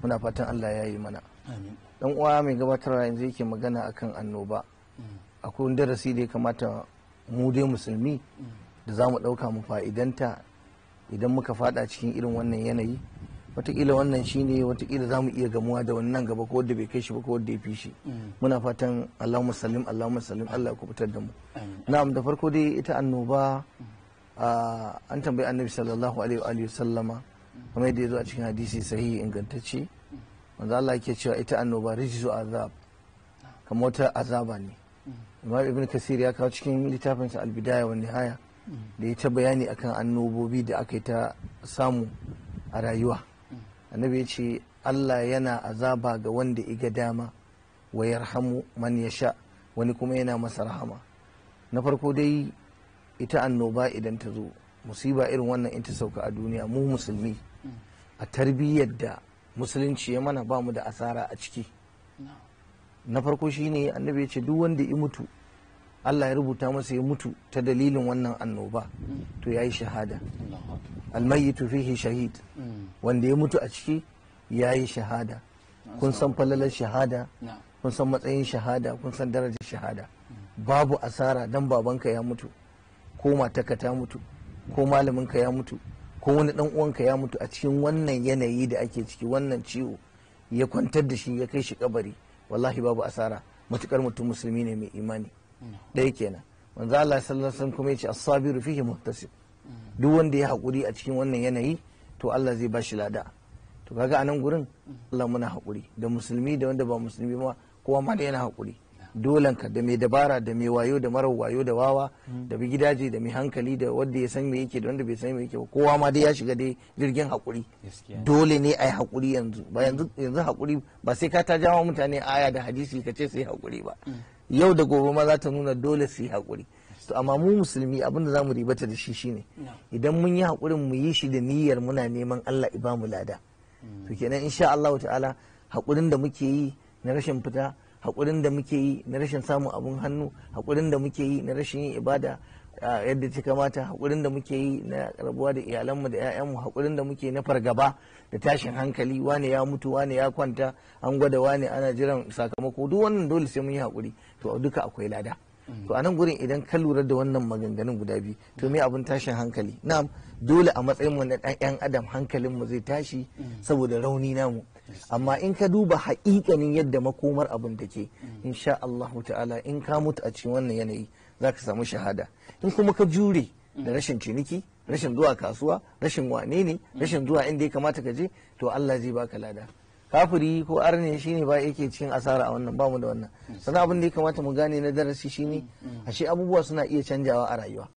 muna fatan Allah ya yi mana. Dan uwa mai gabatarwa yanzu yake magana akan annoba. Akwai wani darasi da ya kamata mu dai musulmi da za mu ɗauka mu fa'idanta idan muka fada cikin irin wannan yanayi. Wataƙila wannan shine wataƙila za mu iya gamuwa da wannan gaba ko wanda bai kai shi ba ko wanda ya fi shi. Muna fatan Allahumma sallim Allah ya kubutar da mu. Na'am, da farko dai ita annoba an tambayi annabi sallallahu alaihi wa sallama kamar yadda ya zo a cikin hadisi sahihi ingantacce. Manzo Allah yake cewa ita annoba rijzu azab, kamar wata azaba ne. Imam Ibn Kasir ya kawo cikin littafinsa Al-Bidaya wa Nihaya da ya ta bayani akan annobobi da aka yi ta samu a rayuwa. Annabi ya ce Allah yana azaba ga wanda iga dama wa yarhamu man yasha, wani kuma yana masa rahama. Na farko dai ita annoba idan ta zo, musiba irin wannan in ta sauka a duniya, mu musulmi a tarbiyyar da musulunci ya mana ba mu da asara a ciki. Na farko shine annabi ya ce duk wanda ya mutu Allah ya rubuta masa ya mutu ta dalilin wannan annoba to yayi shahada. Almayyitu fihi shahid, wanda ya mutu a ciki yayi shahada. Kun san falalar shahada, kun san matsayin shahada, kun san darajar shahada. Babu asara dan babanka ya mutu, ko matarka ta mutu, ko malaminka ya mutu, ko wani dan uwanka ya mutu a cikin wannan yanayi da ake ciki, wannan ciwo ya kwantar da shi ya kai shi kabari. Wallahi babu asara matukar mutum musulmi ne mai imani. Ɗaya kenan. Manzo Allah sallallahu alaihi wasallam kuma yace as-sabiru fihi muhtasib, duk wanda ya hakuri a cikin wannan yanayi to Allah zai bashi lada. To kaga anan gurin Allah muna hakuri da musulmi da wanda ba musulmi ma, kowa ma da yana hakuri. Dolanka da mai dabara da mai wayo da marar wayo da wawa da bi gidaje da mai hankali da wanda ya san me yake da wanda bai san me yake ba, kowa ma dai ya shiga dai jirgin hakuri. Dole ne ai hakuri yanzu, ba yanzu hakuri ba sai ka ta jawo mutane aya da hadisi ka ce su yi hakuri ba. Yau da gobe ma za ta nuna dole su yi hakuri. To amma mu musulmi abinda za mu ribata da shi shine idan mun yi hakurin mu yi shi da niyyar muna neman Allah ya bamu lada. To kenan insha Allah ta'ala hakurin da muke yi na rashin fita, haƙurin da muke yi na rashin samun abun hannu, haƙurin da muke yi na rashin yin ibada yadda ta kamata, haƙurin da muke yi na rabuwa da iyalanmu da 'ya'yanmu, haƙurin da muke na fargaba da tashin hankali, wane ya mutu wane ya kwanta an gwada wane ana jiran sakamako, duk wannan dole sai mun yi haƙuri. To duka akwai lada. To a nan gurin idan ka lura da wannan maganganun guda biyu, to me abin tashin hankali? Na'am, dole a matsayin mu na ɗan 'yan adam hankalinmu zai tashi saboda rauni namu. Amma in ka duba haƙiƙanin yadda makomar abin take, insha Allahu ta'ala in ka mutu a cikin wannan yanayi za ka samu shahada. In kuma ka jure da rashin ciniki, rashin zuwa kasuwa, rashin wane ne, rashin zuwa inda ya kamata ka je, to Allah zai baka lada. Kafiri ko arne shine ba yake cikin asara a wannan, bamu da wannan. Sannan abin da ya kamata mu gane na darasi shine ashe abubuwa suna iya canjawa a rayuwa.